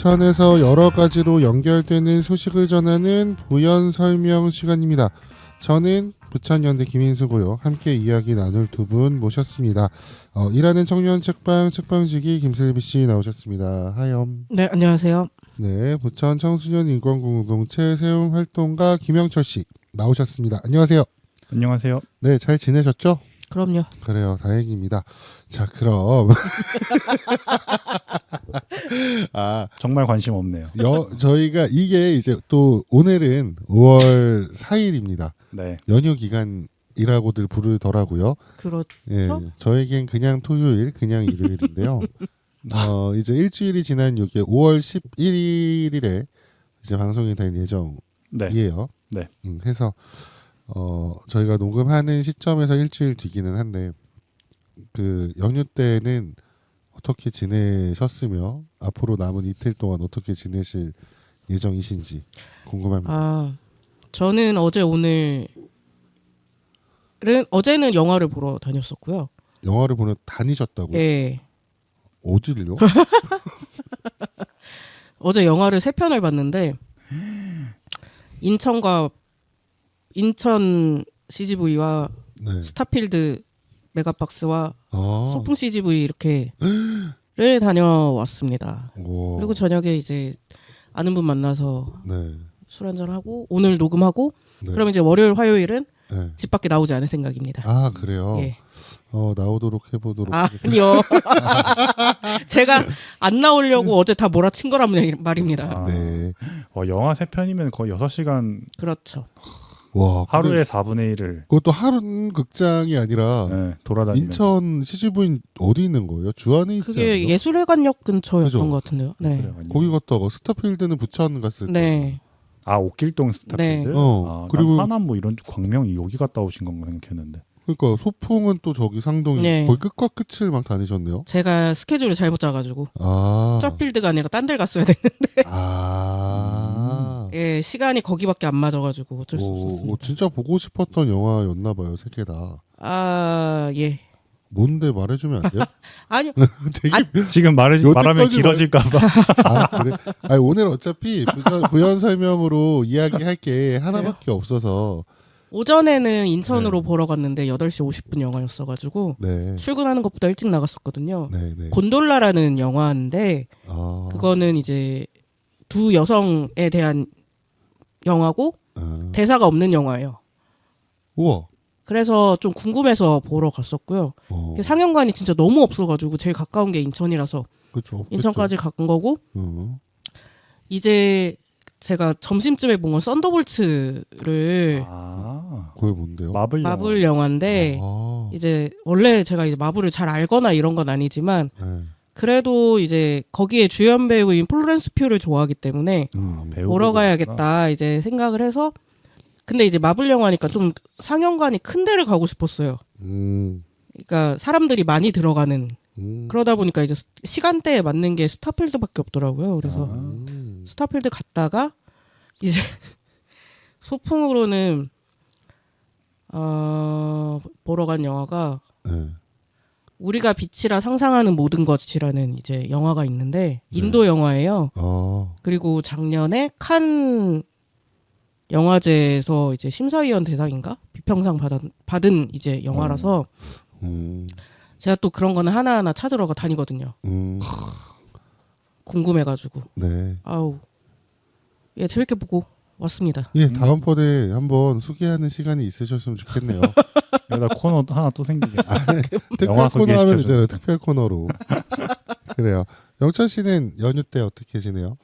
부천에서 여러 가지로 연결되는 소식을 전하는 부연 설명 시간입니다. 저는 부천연대 김인수고요. 함께 이야기 나눌 두 분 모셨습니다. 일하는 청년 책방지기 김슬비 씨 나오셨습니다. 하염. 네, 안녕하세요. 네, 부천 청소년 인권 공동체 세움 활동가 김영철 씨 나오셨습니다. 안녕하세요. 안녕하세요. 네, 잘 지내셨죠? 그럼요. 그래요, 다행입니다. 자, 그럼 정말 관심 없네요. 저희가 이게 이제 또 오늘은 5월 4일입니다. 네. 연휴 기간이라고들 부르더라고요. 그렇죠. 예, 저에겐 그냥 토요일, 그냥 일요일인데요. 이제 일주일이 지난 이게 5월 11일에 이제 방송이 될 예정이에요. 네. 해서 저희가 녹음하는 시점에서 일주일 뒤기는 한데 그 연휴 때는 어떻게 지내셨으며 앞으로 남은 이틀 동안 어떻게 지내실 예정이신지 궁금합니다. 저는 어제는 영화를 보러 다녔었고요. 영화를 보러 다니셨다고요? 네. 어디를요? 어제 영화를 3편을 봤는데 인천 CGV와 네. 스타필드 메가박스와 소풍 CGV 이렇게를 다녀왔습니다. 오. 그리고 저녁에 이제 아는 분 만나서 네. 술 한잔 하고 오늘 녹음하고 네. 그럼 이제 월요일 화요일은 네. 집 밖에 나오지 않을 생각입니다. 아, 그래요? 예. 나오도록 해보도록 하겠습니다. 아니요. 제가 안 나오려고 어제 다 몰아친 거란 말입니다. 네. 영화 3편이면 거의 6시간 그렇죠. 와, 하루에 4분의 1을 그것도 하루 극장이 아니라 돌아다니면서. 인천 CGV 어디 있는 거예요? 주안에 있지 그게 않나요? 예술회관역 근처였던 그죠? 것 같은데요. 네. 거기 갔다가 스타필드는 부천 갔을 때. 네. 옥길동 스타필드? 네. 그리고 하남 뭐 이런 쪽 광명 여기 갔다 오신 건가 생각했는데. 그러니까 소풍은 또 저기 상동이 네. 거의 끝과 끝을 막 다니셨네요. 제가 스케줄을 잘못 짜가지고 아. 스타필드가 아니라 딴 데 갔어야 됐는데 예, 시간이 거기밖에 안 맞아가지고 어쩔 수 없었습니다. 진짜 보고 싶었던 영화였나 봐요, 세 개 다. 예. 뭔데 말해주면 안 돼요? 아니요. 되게 지금 말하면 여태까지 길어질까봐. 그래? 아니, 오늘 어차피 부연 설명으로 이야기할게 하나밖에 없어서. 오전에는 인천으로 보러 갔는데 8시 50분 영화였어가지고 네. 출근하는 것보다 일찍 나갔었거든요. 네. 곤돌라라는 영화인데 그거는 이제 두 여성에 대한 영화고 대사가 없는 영화예요. 우와. 그래서 좀 궁금해서 보러 갔었고요. 상영관이 진짜 너무 없어가지고 제일 가까운 게 인천이라서 그쵸, 인천까지 간 거고 이제 제가 점심쯤에 본 건 썬더볼츠를 그게 뭔데요? 마블 영화인데 이제 원래 제가 이제 마블을 잘 알거나 이런 건 아니지만 그래도 이제 거기에 주연 배우인 플로렌스 퓨를 좋아하기 때문에 보러 가야겠다 이제 생각을 해서 근데 이제 마블 영화니까 좀 상영관이 큰 데를 가고 싶었어요. 그러니까 사람들이 많이 들어가는 그러다 보니까 이제 시간대에 맞는 게 스타필드밖에 없더라고요. 그래서 스타필드 갔다가 이제 소풍으로는 보러 간 영화가 우리가 빛이라 상상하는 모든 것이라는 이제 영화가 있는데 인도 영화예요. 그리고 작년에 칸 영화제에서 이제 심사위원 대상인가 비평상 받은 이제 영화라서 제가 또 그런 거는 하나하나 찾으러 다니거든요. 궁금해가지고. 네. 예, 재밌게 보고 왔습니다. 예, 다음번에 한번 소개하는 시간이 있으셨으면 좋겠네요. 여기다 코너 하나 또 생기겠네. 특별 코너 하면 되잖아요. 특별 코너로. 그래요. 영철 씨는 연휴 때 어떻게 지내요?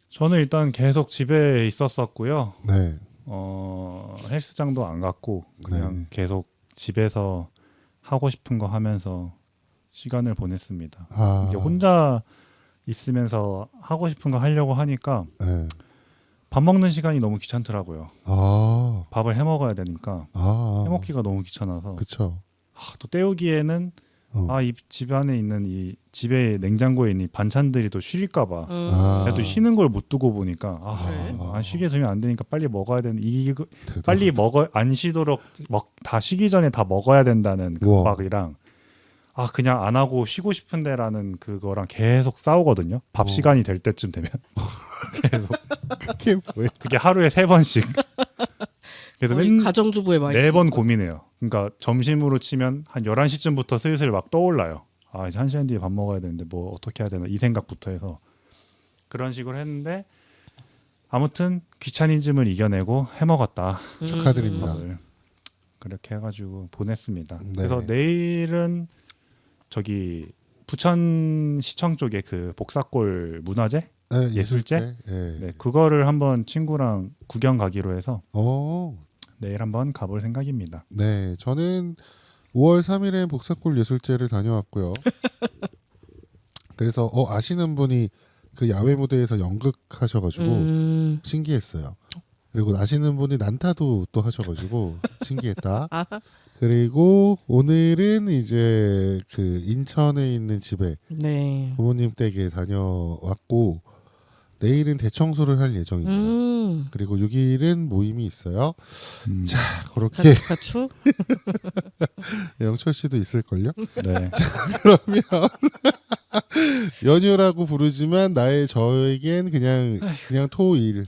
저는 일단 계속 집에 있었었고요. 네. 헬스장도 안 갔고 그냥 계속 집에서 하고 싶은 거 하면서 시간을 보냈습니다. 이게 혼자 있으면서 하고 싶은 거 하려고 하니까 밥 먹는 시간이 너무 귀찮더라고요. 밥을 해 먹어야 되니까 해 먹기가 너무 귀찮아서. 그렇죠. 또 때우기에는 이 집 안에 있는 이 집에 냉장고에 있는 이 반찬들이 또 쉬릴까봐 또 쉬는 걸 못 두고 보니까 쉬게 되면 안 되니까 빨리 먹어야 되는 이거 빨리 안 쉬도록 다 쉬기 전에 다 먹어야 된다는 강박이랑 그냥 안 하고 쉬고 싶은데라는 그거랑 계속 싸우거든요. 밥 시간이 될 때쯤 되면 계속 그게 뭐야? 그게 하루에 3번씩. 그래서 거의 가정주부의 마인드. 매번 고민해요. 그러니까 점심으로 치면 한 11시쯤부터 슬슬 막 떠올라요. 이제 1시간 뒤에 밥 먹어야 되는데 뭐 어떻게 해야 되나 이 생각부터 해서 그런 식으로 했는데 아무튼 귀차니즘을 이겨내고 해먹었다. 축하드립니다. 그렇게 해가지고 보냈습니다. 네. 그래서 내일은 저기 부천시청 쪽에 그 복사골 문화재 네, 예술제? 네. 네, 그거를 한번 친구랑 구경 가기로 해서 오. 내일 한번 가볼 생각입니다. 네, 저는 5월 3일에 복사골 예술제를 다녀왔고요. 그래서 아시는 분이 그 야외 무대에서 연극하셔가지고 신기했어요. 그리고 아시는 분이 난타도 또 하셔가지고 신기했다. 그리고 오늘은 이제 그 인천에 있는 집에 네. 부모님 댁에 다녀왔고 내일은 대청소를 할 예정입니다. 그리고 6일은 모임이 있어요. 자, 그렇게 가추? 영철 씨도 있을걸요? 네. 그러면 연휴라고 부르지만 저에겐 그냥 토일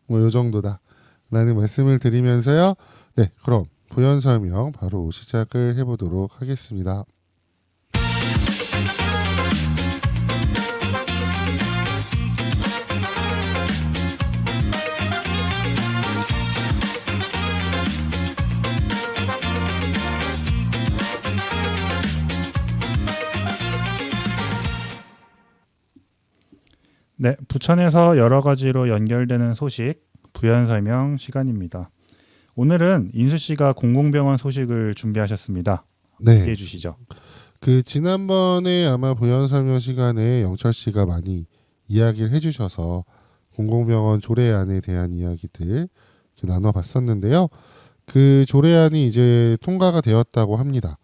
뭐 요 정도다라는 말씀을 드리면서요. 네, 그럼 부연 설명 바로 시작을 해보도록 하겠습니다. 네, 부천에서 여러 가지로 연결되는 소식 부연 설명 시간입니다. 오늘은 인수 씨가 공공병원 소식을 준비하셨습니다. 네. 얘기해 주시죠. 그 지난번에 아마 부연 설명 시간에 영철 씨가 많이 이야기를 해주셔서 공공병원 조례안에 대한 이야기들 나눠봤었는데요. 그 조례안이 이제 통과가 되었다고 합니다.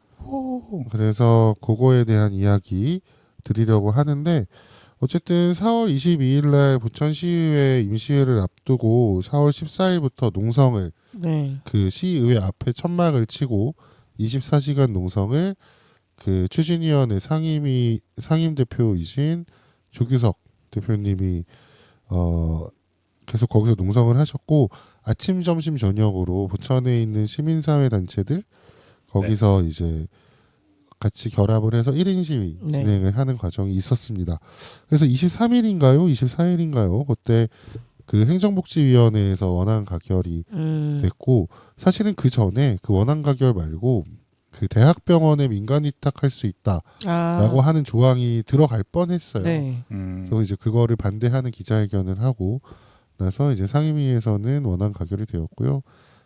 그래서 그거에 대한 이야기 드리려고 하는데 어쨌든 4월 22일 날 부천시의회 임시회를 앞두고 4월 14일부터 농성을 그 시의회 앞에 천막을 치고 24시간 농성을 그 추진위원회 상임 대표이신 조규석 대표님이 계속 거기서 농성을 하셨고 아침, 점심, 저녁으로 부천에 있는 시민사회 단체들 거기서 이제 같이 결합을 해서 1인 시위 진행을 하는 과정이 있었습니다. 그래서 23일인가요? 24일인가요? 그때 그 행정복지위원회에서 원안 가결이 됐고 사실은 그 전에 그 원안 가결 말고 그 대학병원에 민간 위탁할 수 있다라고 하는 조항이 들어갈 뻔했어요. 네. 그래서 이제 그거를 반대하는 기자회견을 하고 나서 이제 상임위에서는 원안 가결이 되었고요.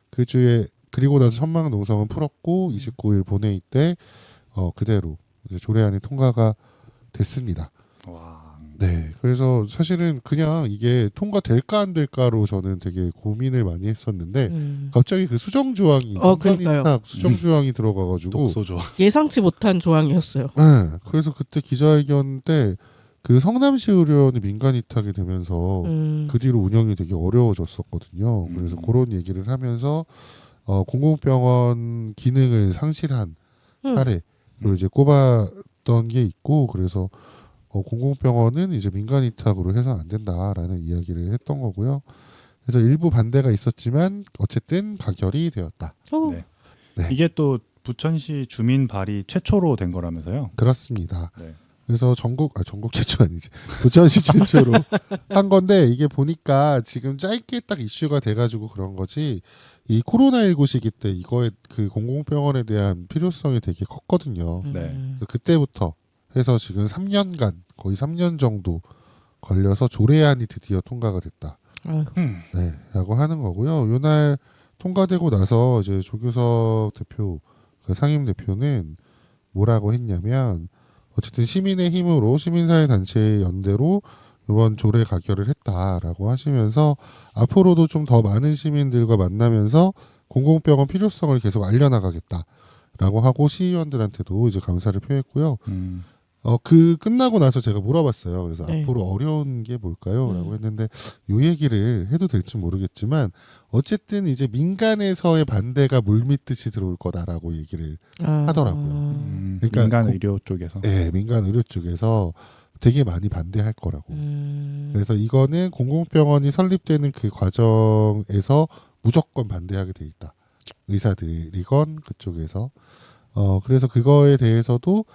그 주에 그리고 나서 천막 농성은 풀었고 29일 본회의 때 그대로 이제 조례안이 통과가 됐습니다. 와. 네, 그래서 사실은 그냥 이게 통과될까 안 될까로 저는 되게 고민을 많이 했었는데 갑자기 그 수정 조항이 수정 조항이 들어가가지고 독소조. 예상치 못한 조항이었어요. 네, 그래서 그때 기자회견 때 그 성남시 의료원이 민간 위탁이 되면서 그 뒤로 운영이 되게 어려워졌었거든요. 그래서 그런 얘기를 하면서 공공병원 기능을 상실한 사례로 이제 꼽았던 게 있고 그래서 공공병원은 이제 민간 위탁으로 해서 안 된다라는 이야기를 했던 거고요. 그래서 일부 반대가 있었지만 어쨌든 가결이 되었다. 네. 네. 이게 또 부천시 주민 발의 최초로 된 거라면서요? 그렇습니다. 네. 그래서 전국 최초 아니지 부천시 최초로 한 건데 이게 보니까 지금 짧게 딱 이슈가 돼가지고 그런 거지 이 코로나19 시기 때 이거에 그 공공병원에 대한 필요성이 되게 컸거든요. 네. 그때부터 해서 지금 3년간 거의 3년 정도 걸려서 조례안이 드디어 통과가 됐다. 네, 라고 하는 거고요. 요날 통과되고 나서 이제 조규석 대표, 그 상임 대표는 뭐라고 했냐면 어쨌든 시민의 힘으로 시민사회 단체의 연대로 이번 조례 가결을 했다라고 하시면서 앞으로도 좀 더 많은 시민들과 만나면서 공공병원 필요성을 계속 알려나가겠다라고 하고 시의원들한테도 이제 감사를 표했고요. 그 끝나고 나서 제가 물어봤어요. 그래서 네. 앞으로 어려운 게 뭘까요? 라고 했는데 요 얘기를 해도 될지 모르겠지만 어쨌든 이제 민간에서의 반대가 물밀듯이 들어올 거다라고 얘기를 하더라고요. 그러니까 민간 의료 쪽에서. 네, 민간 의료 쪽에서 되게 많이 반대할 거라고. 그래서 이거는 공공병원이 설립되는 그 과정에서 무조건 반대하게 돼 있다. 의사들이건 그쪽에서. 그래서 그거에 대해서도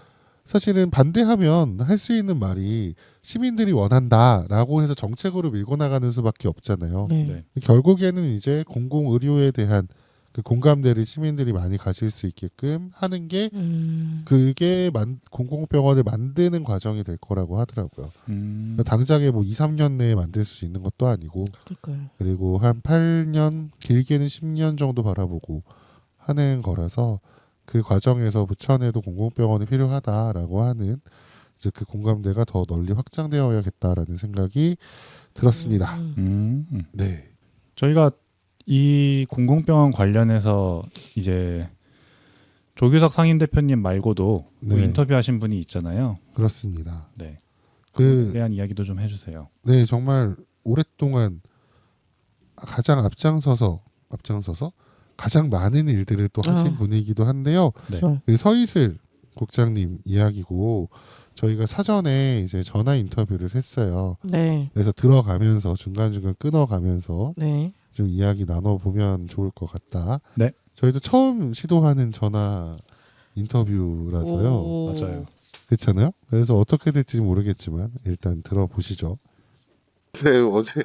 사실은 반대하면 할 수 있는 말이 시민들이 원한다라고 해서 정책으로 밀고 나가는 수밖에 없잖아요. 네. 결국에는 이제 공공의료에 대한 그 공감대를 시민들이 많이 가질 수 있게끔 하는 게 그게 공공병원을 만드는 과정이 될 거라고 하더라고요. 당장에 뭐 2, 3년 내에 만들 수 있는 것도 아니고 그러니까요. 그리고 한 8년 길게는 10년 정도 바라보고 하는 거라서 그 과정에서 부천에도 공공병원이 필요하다라고 하는 이제 그 공감대가 더 널리 확장되어야겠다라는 생각이 들었습니다. 네. 저희가 이 공공병원 관련해서 이제 조규석 상임대표님 말고도 뭐 인터뷰하신 분이 있잖아요. 그렇습니다. 네. 그에 대한 이야기도 좀 해주세요. 네, 정말 오랫동안 가장 앞장서서 가장 많은 일들을 또 하신 분이기도 한데요. 네. 그 서이슬 국장님 이야기고 저희가 사전에 이제 전화 인터뷰를 했어요. 네. 그래서 들어가면서 중간중간 끊어가면서 네. 좀 이야기 나눠보면 좋을 것 같다. 네. 저희도 처음 시도하는 전화 인터뷰라서요. 맞아요. 그렇잖아요. 그래서 어떻게 될지 모르겠지만 일단 들어보시죠. 네, 어제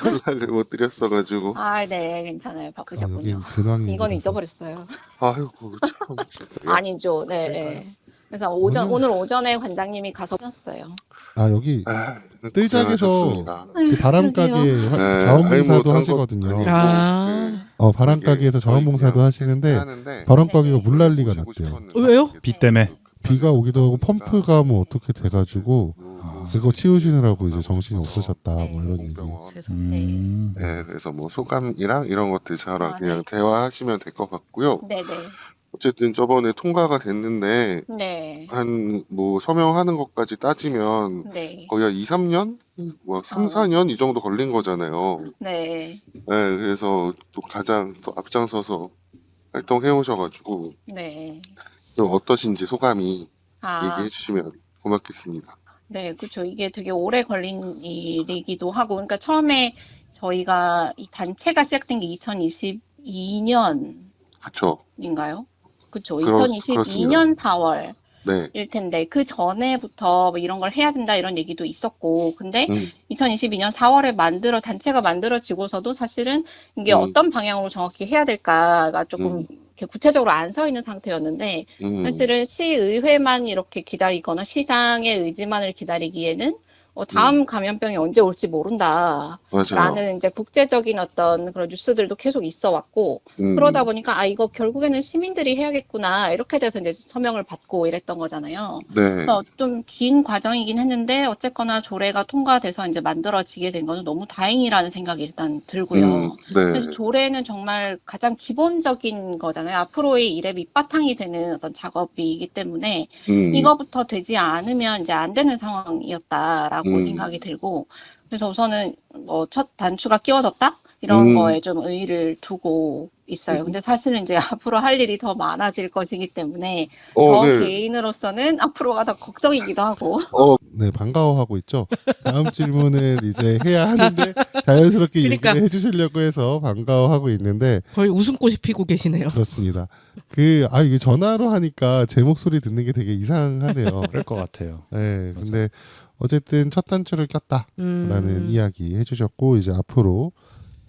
연락을 못 드렸어가지고. 네, 괜찮아요. 바쁘셨군요. 여긴 근황이 이거는 잊어버렸어요. 아이고, 참. 진짜. 아니죠. 네. 그래서 오늘 오전에 관장님이 가서 셨어요. 여기 아, 뜰작에서 고생하셨습니다. 그 바람가게 네, 자원봉사도 아니, 하시거든요. 아. 바람가게에서 자원봉사도 하시는데 바람가게가 물난리가 났대요. 왜요? 비 때문에. 비가 오기도 하고 펌프가 뭐 어떻게 돼가지고 그거 치우시느라고 이제 정신이 없으셨다 뭐 이런 얘기. 네, 그래서 뭐 소감이랑 이런 것들 저랑 그냥 대화하시면 될 것 같고요. 네네. 어쨌든 저번에 통과가 됐는데 네. 한 뭐 서명하는 것까지 따지면 네. 거의 한 2, 3년? 뭐 3, 4년 이 정도 걸린 거잖아요. 네. 네, 그래서 또 가장 또 앞장서서 활동해 오셔가지고 네. 좀 어떠신지 소감이 아, 얘기해 주시면 고맙겠습니다. 네, 그렇죠. 이게 되게 오래 걸린 일이기도 하고, 그러니까 처음에 저희가 이 단체가 시작된 게 2022년인가요? 그렇죠. 그렇죠. 그렇습니다. 2022년 4월. 네. 일 텐데 그 전에부터 뭐 이런 걸 해야 된다 이런 얘기도 있었고 근데 2022년 4월에 단체가 만들어지고서도 사실은 이게 어떤 방향으로 정확히 해야 될까가 조금 이렇게 구체적으로 안 서 있는 상태였는데 사실은 시의회만 이렇게 기다리거나 시장의 의지만을 기다리기에는 다음 감염병이 언제 올지 모른다. 맞아요. 라는 이제 국제적인 어떤 그런 뉴스들도 계속 있어 왔고, 그러다 보니까, 이거 결국에는 시민들이 해야겠구나. 이렇게 돼서 이제 서명을 받고 이랬던 거잖아요. 네. 그래서 좀 긴 과정이긴 했는데, 어쨌거나 조례가 통과돼서 이제 만들어지게 된 거는 너무 다행이라는 생각이 일단 들고요. 네. 그래서 조례는 정말 가장 기본적인 거잖아요. 앞으로의 일의 밑바탕이 되는 어떤 작업이기 때문에, 이거부터 되지 않으면 이제 안 되는 상황이었다라고 생각이 들고 그래서 우선은 뭐 첫 단추가 끼워졌다 이런 거에 좀 의의를 두고 있어요. 근데 사실은 이제 앞으로 할 일이 더 많아질 것이기 때문에 저 네. 개인으로서는 앞으로가 더 걱정이기도 하고. 네, 반가워하고 있죠. 다음 질문을 이제 해야 하는데 자연스럽게 그러니까. 얘기를 해주시려고 해서 반가워하고 있는데 거의 웃음꽃이 피고 계시네요. 그렇습니다. 이게 전화로 하니까 제 목소리 듣는 게 되게 이상하네요. 그럴 것 같아요. 네, 근데 어쨌든 첫 단추를 꼈다라는 이야기 해주셨고 이제 앞으로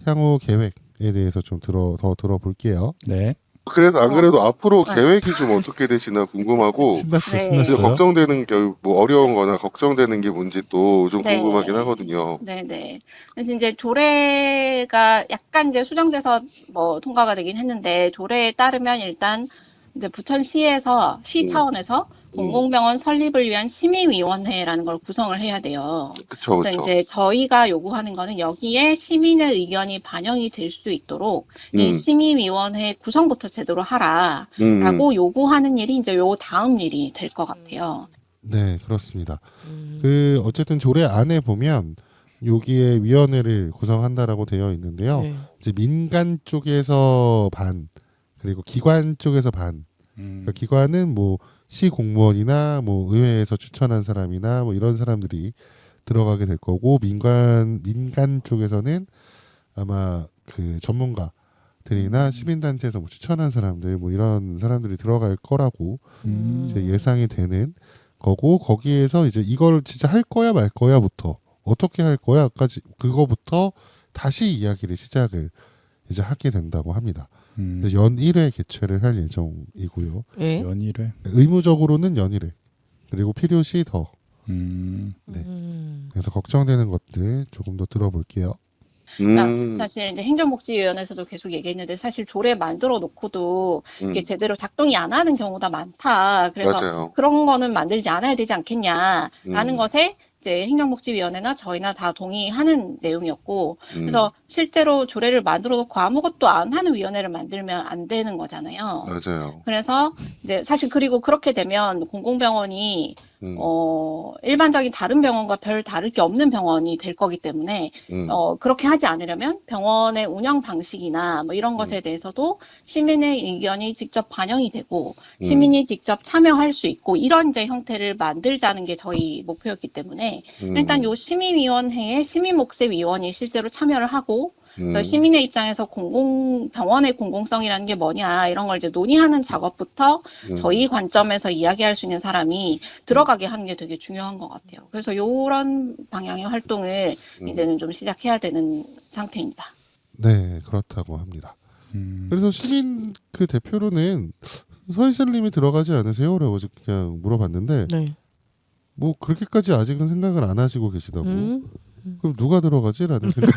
향후 계획에 대해서 좀 더 들어볼게요. 네. 그래서 안 그래도 앞으로 계획이 좀 어떻게 되시나 궁금하고 신났어요. 이제 걱정되는 게 뭐 어려운 거나 걱정되는 게 뭔지 또 좀 궁금하긴 하거든요. 네네. 그래서 이제 조례가 약간 이제 수정돼서 뭐 통과가 되긴 했는데 조례에 따르면 일단 이제 부천시에서 시 차원에서 공공병원 설립을 위한 심의위원회라는 걸 구성을 해야 돼요. 그렇죠, 그래서 그렇죠. 이제 저희가 요구하는 거는 여기에 시민의 의견이 반영이 될 수 있도록 이 심의위원회 구성부터 제대로 하라라고 요구하는 일이 이제 요 다음 일이 될 것 같아요. 네, 그렇습니다. 그 어쨌든 조례 안에 보면 여기에 위원회를 구성한다라고 되어 있는데요. 네. 이제 민간 쪽에서 반 그리고 기관 쪽에서 반. 그러니까 기관은 뭐 시 공무원이나 뭐 의회에서 추천한 사람이나 뭐 이런 사람들이 들어가게 될 거고 민간 쪽에서는 아마 그 전문가들이나 시민단체에서 뭐 추천한 사람들 뭐 이런 사람들이 들어갈 거라고 이제 예상이 되는 거고 거기에서 이제 이걸 진짜 할 거야 말 거야부터 어떻게 할 거야까지 그거부터 다시 이야기를 시작을 이제 하게 된다고 합니다. 연 1회 개최를 할 예정이고요. 네. 연일회 의무적으로는 연 1회 그리고 필요시 더. 네. 그래서 걱정되는 것들 조금 더 들어볼게요. 사실 이제 행정복지위원회에서도 계속 얘기했는데 사실 조례 만들어 놓고도 이게 제대로 작동이 안 하는 경우가 많다. 그래서 맞아요. 그런 거는 만들지 않아야 되지 않겠냐라는 것에 이제 행정복지위원회나 저희나 다 동의하는 내용이었고 그래서 실제로 조례를 만들어 놓고 아무것도 안 하는 위원회를 만들면 안 되는 거잖아요. 맞아요. 그래서 이제 사실 그리고 그렇게 되면 공공병원이 일반적인 다른 병원과 별 다를 게 없는 병원이 될 거기 때문에 그렇게 하지 않으려면 병원의 운영 방식이나 뭐 이런 것에 대해서도 시민의 의견이 직접 반영이 되고 시민이 직접 참여할 수 있고 이런 이제 형태를 만들자는 게 저희 목표였기 때문에 일단 요 시민위원회에 시민목세위원이 실제로 참여를 하고 그래서 시민의 입장에서 병원의 공공성이라는 게 뭐냐 이런 걸 이제 논의하는 작업부터 저희 관점에서 이야기할 수 있는 사람이 들어가게 하는 게 되게 중요한 것 같아요. 그래서 이런 방향의 활동을 이제는 좀 시작해야 되는 상태입니다. 네, 그렇다고 합니다. 그래서 시민 그 대표로는 서희슬님이 들어가지 않으세요? 라고 그냥 물어봤는데 네. 뭐 그렇게까지 아직은 생각을 안 하시고 계시다고. 그럼 누가 들어가지라는 생각.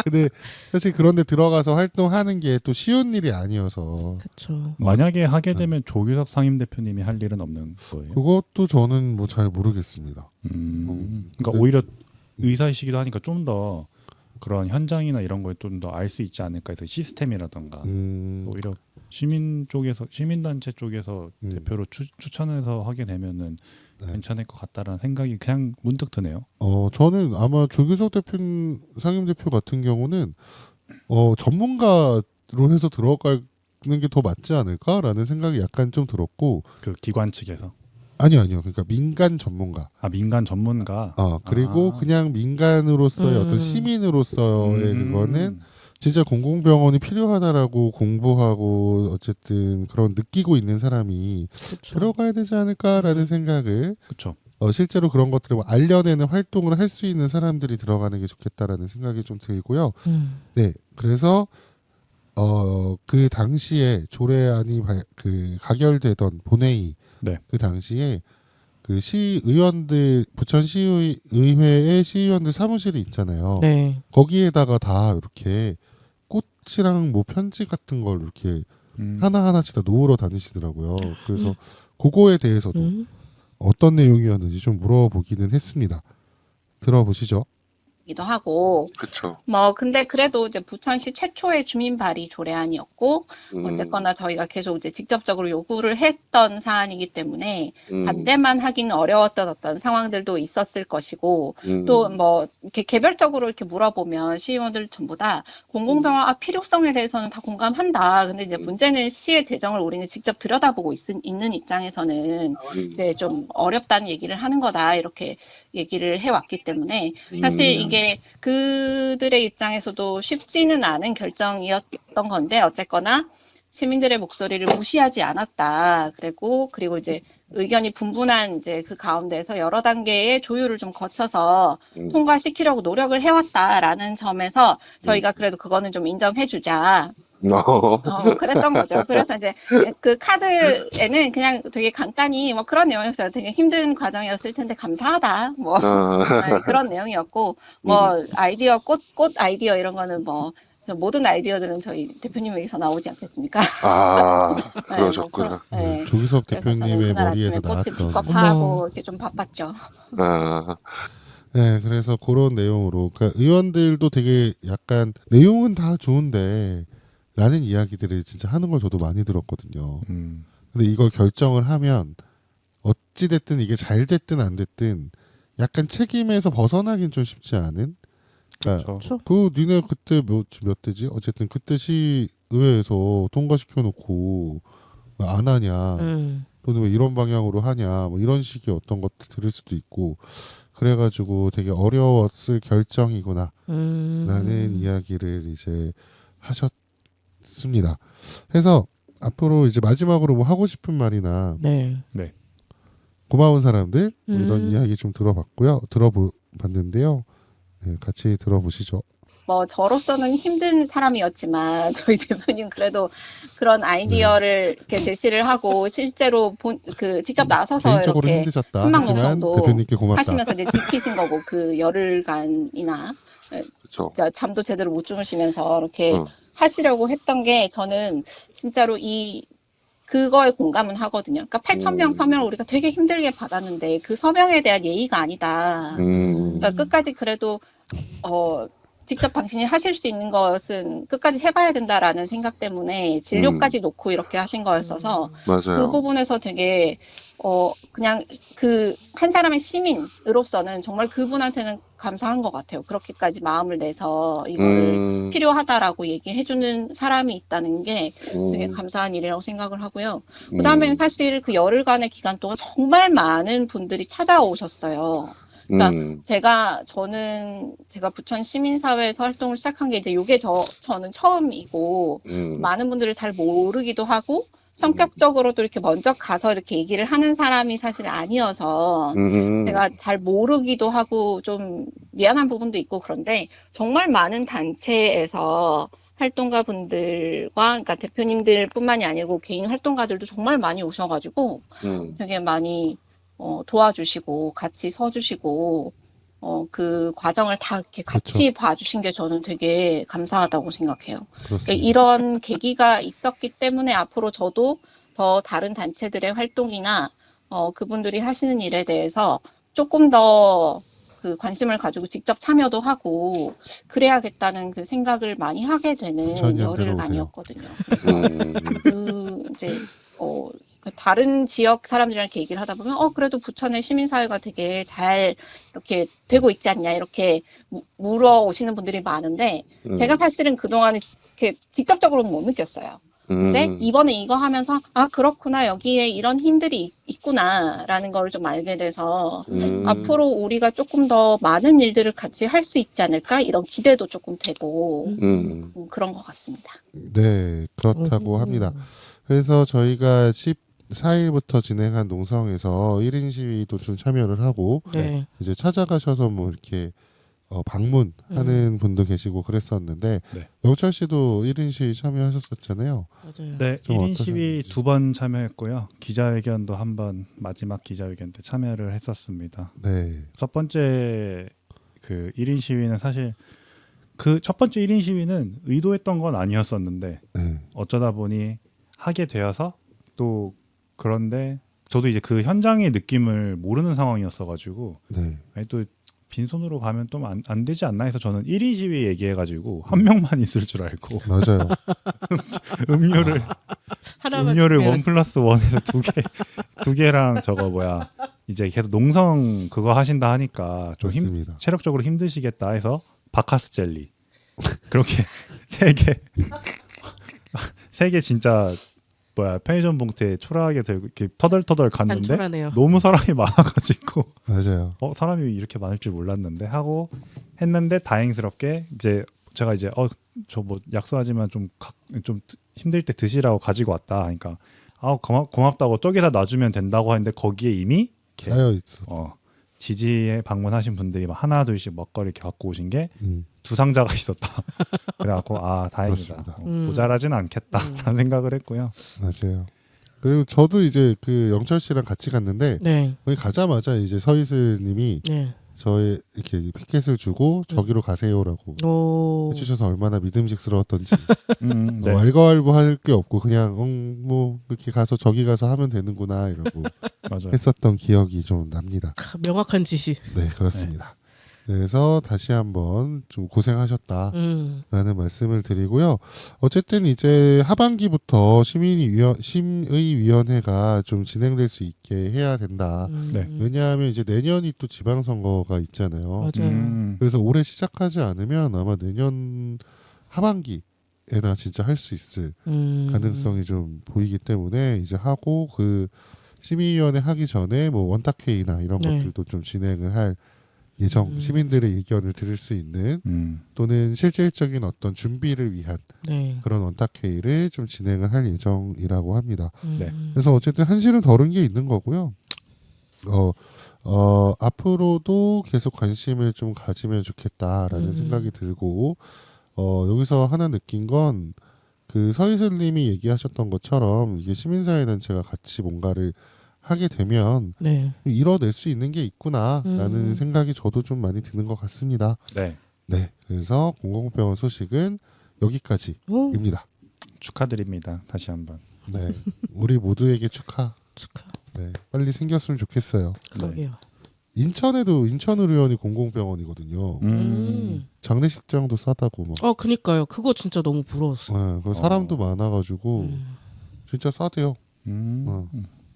근데 사실 그런데 들어가서 활동하는 게 또 쉬운 일이 아니어서. 그렇죠. 만약에 하게 되면 조규석 상임대표님이 할 일은 없는 거예요? 그것도 저는 뭐 잘 모르겠습니다. 그러니까 오히려 의사이시기도 하니까 좀 더 그런 현장이나 이런 거에 좀 더 알 수 있지 않을까 해서 시스템이라던가 오히려 시민단체 쪽에서 대표로 추천해서 하게 되면은 괜찮을 것 같다라는 생각이 그냥 문득 드네요. 저는 아마 조규석 상임 대표 같은 경우는 전문가로 해서 들어가는 게 더 맞지 않을까라는 생각이 약간 좀 들었고 그 기관 측에서 아니요. 그러니까 민간 전문가. 민간 전문가. 그리고 그냥 민간으로서의 어떤 시민으로서의 그거는 진짜 공공병원이 필요하다라고 공부하고 어쨌든 그런 느끼고 있는 사람이 그쵸. 들어가야 되지 않을까라는 생각을 그렇죠. 실제로 그런 것들을 뭐 알려내는 활동을 할 수 있는 사람들이 들어가는 게 좋겠다라는 생각이 좀 들고요. 네, 그래서 그 당시에 조례안이 그 가결되던 본회의 그 당시에 그 시의원들 부천 시의회의 시의원들 사무실이 있잖아요. 네. 거기에다가 다 이렇게 꽃이랑 뭐 편지 같은 걸 이렇게 하나하나씩 다 놓으러 다니시더라고요. 그래서 그거에 대해서도 어떤 내용이었는지 좀 물어보기는 했습니다. 들어보시죠. 기도 하고 그렇죠. 뭐 근데 그래도 이제 부천시 최초의 주민 발의 조례안이었고 어쨌거나 저희가 계속 이제 직접적으로 요구를 했던 사안이기 때문에 반대만 하기는 어려웠던 어떤 상황들도 있었을 것이고 또 뭐 이렇게 개별적으로 이렇게 물어보면 시의원들 전부 다 공공병원 필요성에 대해서는 다 공감한다. 근데 이제 문제는 시의 재정을 우리는 직접 들여다보고 있는 입장에서는 이제 좀 어렵다는 얘기를 하는 거다 이렇게 얘기를 해왔기 때문에 사실 이게 그들의 입장에서도 쉽지는 않은 결정이었던 건데 어쨌거나 시민들의 목소리를 무시하지 않았다. 그리고 이제 의견이 분분한 이제 그 가운데서 여러 단계의 조율을 좀 거쳐서 통과시키려고 노력을 해왔다라는 점에서 저희가 그래도 그거는 좀 인정해주자. 그랬던 거죠. 그래서 이제 그 카드에는 그냥 되게 간단히 뭐 그런 내용이었어요. 되게 힘든 과정이었을 텐데 감사하다. 뭐 그런 내용이었고 뭐 아이디어 꽃 아이디어 이런 거는 뭐 모든 아이디어들은 저희 대표님에게서 나오지 않겠습니까? 그러셨구나. 네. 조규석 대표님의 머리에서 나왔던. 픽업하고 이렇게 좀 바빴죠. 네, 그래서 그런 내용으로 그러니까 의원들도 되게 약간 내용은 다 좋은데 라는 이야기들을 진짜 하는 걸 저도 많이 들었거든요. 근데 이걸 결정을 하면 어찌 됐든 이게 잘 됐든 안 됐든 약간 책임에서 벗어나긴 좀 쉽지 않은. 그러니까 그렇죠. 그 니네 그때 몇 대지? 어쨌든 그때 시의회에서 통과시켜 놓고 왜 안 하냐? 또는 왜 이런 방향으로 하냐? 뭐 이런 식의 어떤 것들 들을 수도 있고 그래가지고 되게 어려웠을 결정이구나 라는 이야기를 이제 하셨습니다. 그래서 앞으로 이제 마지막으로 뭐 하고 싶은 말이나 네. 고마운 사람들 뭐 이런 이야기 좀 들어봤는데요. 네, 같이 들어보시죠. 뭐 저로서는 힘든 사람이었지만 저희 대표님 그래도 그런 아이디어를 이렇게 제시를 하고 실제로 직접 나서서 개인적으로 이렇게 힘드셨다. 희망 하지만 농성도 대표님께 고맙다. 하시면서 이제 지키신 거고 그 열흘간이나 그렇죠. 잠도 제대로 못 주무시면서 이렇게 하시려고 했던 게 저는 진짜로 그거에 공감은 하거든요. 그러니까 8,000명 서명을 우리가 되게 힘들게 받았는데 그 서명에 대한 예의가 아니다. 그러니까 끝까지 그래도 직접 당신이 하실 수 있는 것은 끝까지 해봐야 된다라는 생각 때문에 진료까지 놓고 이렇게 하신 거였어서 맞아요. 그 부분에서 되게 그냥 그 한 사람의 시민으로서는 정말 그분한테는 감사한 것 같아요. 그렇게까지 마음을 내서 이거를 필요하다라고 얘기해주는 사람이 있다는 게 되게 감사한 일이라고 생각을 하고요. 그 다음에는 사실 그 열흘간의 기간 동안 정말 많은 분들이 찾아오셨어요. 그러니까 저는 부천 시민사회에서 활동을 시작한 게 이제 저는 처음이고 많은 분들을 잘 모르기도 하고 성격적으로도 이렇게 먼저 가서 이렇게 얘기를 하는 사람이 사실 아니어서 제가 잘 모르기도 하고 좀 미안한 부분도 있고 그런데 정말 많은 단체에서 활동가 분들과 그러니까 대표님들뿐만이 아니고 개인 활동가들도 정말 많이 오셔가지고 되게 많이 도와주시고 같이 서주시고 그 과정을 다 이렇게 같이 그렇죠. 봐주신 게 저는 되게 감사하다고 생각해요. 그렇습니다. 그러니까 이런 계기가 있었기 때문에 앞으로 저도 더 다른 단체들의 활동이나 그분들이 하시는 일에 대해서 조금 더 그 관심을 가지고 직접 참여도 하고 그래야겠다는 그 생각을 많이 하게 되는 열흘간이었거든요. 그래서 이제 다른 지역 사람들이랑 이렇게 얘기를 하다 보면 그래도 부천의 시민사회가 되게 잘 이렇게 되고 있지 않냐 이렇게 물어오시는 분들이 많은데 제가 사실은 그동안에 이렇게 직접적으로는 못 느꼈어요. 근데 이번에 이거 하면서 그렇구나 여기에 이런 힘들이 있구나라는 걸 좀 알게 돼서 앞으로 우리가 조금 더 많은 일들을 같이 할 수 있지 않을까 이런 기대도 조금 되고 그런 것 같습니다. 네, 그렇다고 합니다. 그래서 저희가 14일부터 진행한 농성에서 1인 시위도 좀 참여를 하고 네. 이제 찾아가셔서 뭐 이렇게 방문하는 분도 계시고 그랬었는데 네. 영철 씨도 1인 시위 참여하셨었잖아요. 맞아요. 네, 좀 1인 어떠셨는지. 시위 2번 참여했고요. 기자회견도 한 번 마지막 기자회견 때 참여를 했었습니다. 네. 첫 번째 그 1인 시위는 사실 그 첫 번째 1인 시위는 의도했던 건 아니었었는데 네. 어쩌다 보니 하게 되어서 또 그런데 저도 이제 그 현장의 느낌을 모르는 상황이었어가지고 네. 아니 또 빈손으로 가면 좀 안 되지 않나 해서 저는 1인 시위 얘기해가지고 한 명만 있을 줄 알고 맞아요. 음료를 하나만 1+1에서 두 개랑 저거 뭐야 이제 계속 농성 그거 하신다 하니까 좀 맞습니다. 체력적으로 힘드시겠다 해서 바카스 젤리 그렇게 세 개 진짜 뭐야 편의점 봉투에 초라하게 들고 이렇게 터덜터덜 갔는데 단촐하네요. 너무 사람이 많아가지고 맞아요. 사람이 이렇게 많을 줄 몰랐는데 하고 했는데 다행스럽게 이제 제가 이제 저 뭐 약속하지만 좀 힘들 때 드시라고 가지고 왔다 하니까 고맙다고 저기다 놔주면 된다고 하는데 거기에 이미 이렇게 쌓여 있어. 지지에 방문하신 분들이 막 하나 둘씩 먹거리 이렇게 갖고 오신 게 두 상자가 있었다. 그래갖고 다행이다. 모자라진 않겠다라는 생각을 했고요. 맞아요. 그리고 저도 이제 그 영철 씨랑 같이 갔는데 네. 거기 가자마자 이제 서이슬님이 네. 저의 이렇게 피켓을 주고 저기로 가세요라고 해주셔서 얼마나 믿음직스러웠던지 네. 왈가왈부할 게 없고 그냥 뭐 이렇게 가서 저기 가서 하면 되는구나 이러고 맞아요. 했었던 기억이 좀 납니다. 명확한 지시. 네, 그렇습니다. 그래서 다시 한번 좀 고생하셨다라는 말씀을 드리고요. 어쨌든 이제 하반기부터 심의위원회가 좀 진행될 수 있게 해야 된다. 네. 왜냐하면 이제 내년이 또 지방선거가 있잖아요. 맞아요. 그래서 올해 시작하지 않으면 아마 내년 하반기에나 진짜 할 수 있을 가능성이 좀 보이기 때문에 이제 하고 그 심의위원회 하기 전에 뭐 원탁회의나 이런 네. 것들도 좀 진행을 할 예정, 시민들의 의견을 들을 수 있는 또는 실질적인 어떤 준비를 위한 네. 그런 원탁회의를 좀 진행을 할 예정이라고 합니다. 네. 그래서 어쨌든 한시름 덜은 게 있는 거고요. 앞으로도 계속 관심을 좀 가지면 좋겠다라는 생각이 들고 여기서 하나 느낀 건 그 서희슬님이 얘기하셨던 것처럼 이게 시민사회단체가 같이 뭔가를 하게 되면 네. 이뤄낼 수 있는 게 있구나라는 생각이 저도 좀 많이 드는 것 같습니다. 네. 네, 그래서 공공병원 소식은 여기까지입니다. 축하드립니다. 다시 한번. 네, 우리 모두에게 축하. 축하. 네, 빨리 생겼으면 좋겠어요. 그러게요. 인천에도 인천의료원이 공공병원이거든요. 장례식장도 싸다고 막. 그니까요. 그거 진짜 너무 부러웠어. 네, 사람도 많아가지고 진짜 싸대요.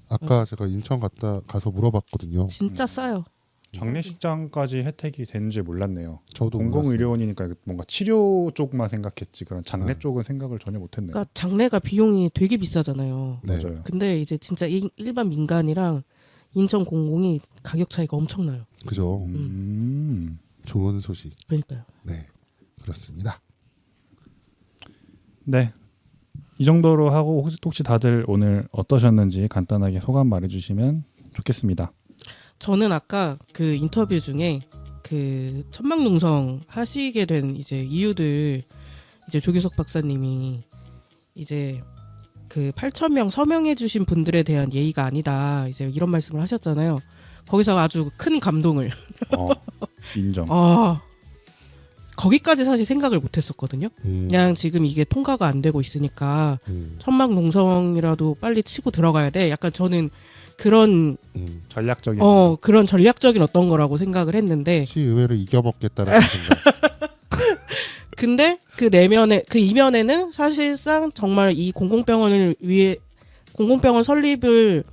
아까 제가 인천 가서 물어봤거든요. 진짜 싸요. 장례식장까지 혜택이 되는지 몰랐네요. 저도 공공의료원이니까 뭔가 치료 쪽만 생각했지 그런 장례 쪽은 생각을 전혀 못했네요. 그러니까 장례가 비용이 되게 비싸잖아요. 네. 맞아요. 근데 이제 진짜 일반 민간이랑 인천 공공이 가격 차이가 엄청나요. 그죠. 좋은 소식. 그러니까요. 네, 그렇습니다. 네. 이 정도로 하고 혹시 다들 오늘 어떠셨는지 간단하게 소감 말해주시면 좋겠습니다. 저는 아까 그 인터뷰 중에 그 천막농성 하시게 된 이제 이유들 이제 조규석 박사님이 이제 그 8,000명 서명해주신 분들에 대한 예의가 아니다 이제 이런 말씀을 하셨잖아요. 거기서 아주 큰 감동을. 인정. 거기까지 사실 생각을 못했었거든요. 그냥 지금 이게 통과가 안 되고 있으니까 천막농성이라도 빨리 치고 들어가야 돼. 약간 저는 그런 전략적인 그런 전략적인 어떤 거라고 생각을 했는데 시의회를 이겨먹겠다라는 생각. 근데 그 이면에는 사실상 정말 이 공공병원 설립을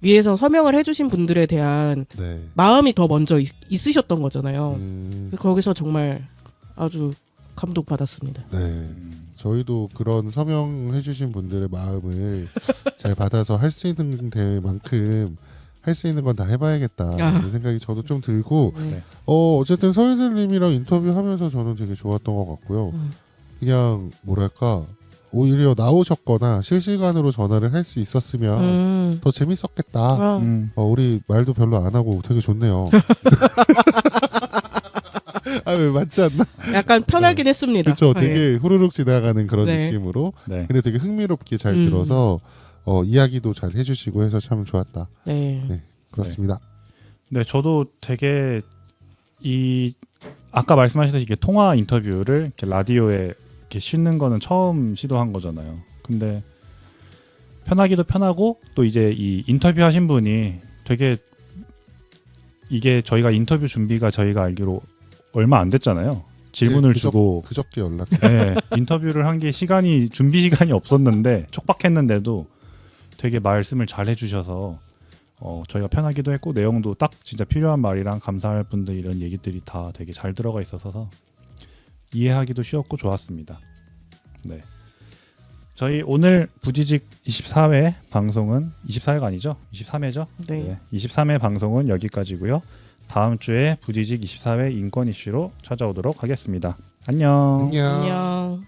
위해서 서명을 해주신 분들에 대한 네. 마음이 더 먼저 있으셨던 거잖아요. 거기서 정말 아주 감동받았습니다. 네. 저희도 그런 서명해주신 분들의 마음을 잘 받아서 할 수 있는 데만큼 할 수 있는 건 다 해봐야겠다는 생각이 저도 좀 들고 네. 어쨌든 서희슬님이랑 인터뷰하면서 저는 되게 좋았던 것 같고요. 그냥 뭐랄까 오히려 나오셨거나 실시간으로 전화를 할 수 있었으면 더 재밌었겠다. 우리 말도 별로 안 하고 되게 좋네요. 왜 맞지 않나? 약간 편하긴 했습니다. 그렇죠. 되게 후루룩 지나가는 그런 느낌으로. 네. 근데 되게 흥미롭게 잘 들어서 이야기도 잘 해주시고 해서 참 좋았다. 네. 그렇습니다. 네, 저도 되게 아까 말씀하셨듯이 이게 통화 인터뷰를 이렇게 라디오에 이렇게 싣는 거는 처음 시도한 거잖아요. 근데 편하기도 편하고 또 이제 이 인터뷰 하신 분이 되게 이게 저희가 인터뷰 준비가 저희가 알기로 얼마 안 됐잖아요. 질문을 주고 그저께 연락. 네, 인터뷰를 한 게 준비 시간이 없었는데 촉박했는데도 되게 말씀을 잘 해주셔서 저희가 편하기도 했고 내용도 딱 진짜 필요한 말이랑 감사할 분들 이런 얘기들이 다 되게 잘 들어가 있어서 이해하기도 쉬웠고 좋았습니다. 네, 저희 오늘 부지직 24회 방송은 24회가 아니죠? 23회죠? 네. 23회 방송은 여기까지고요. 다음 주에 부지직 24회 인권 이슈로 찾아오도록 하겠습니다. 안녕. 안녕.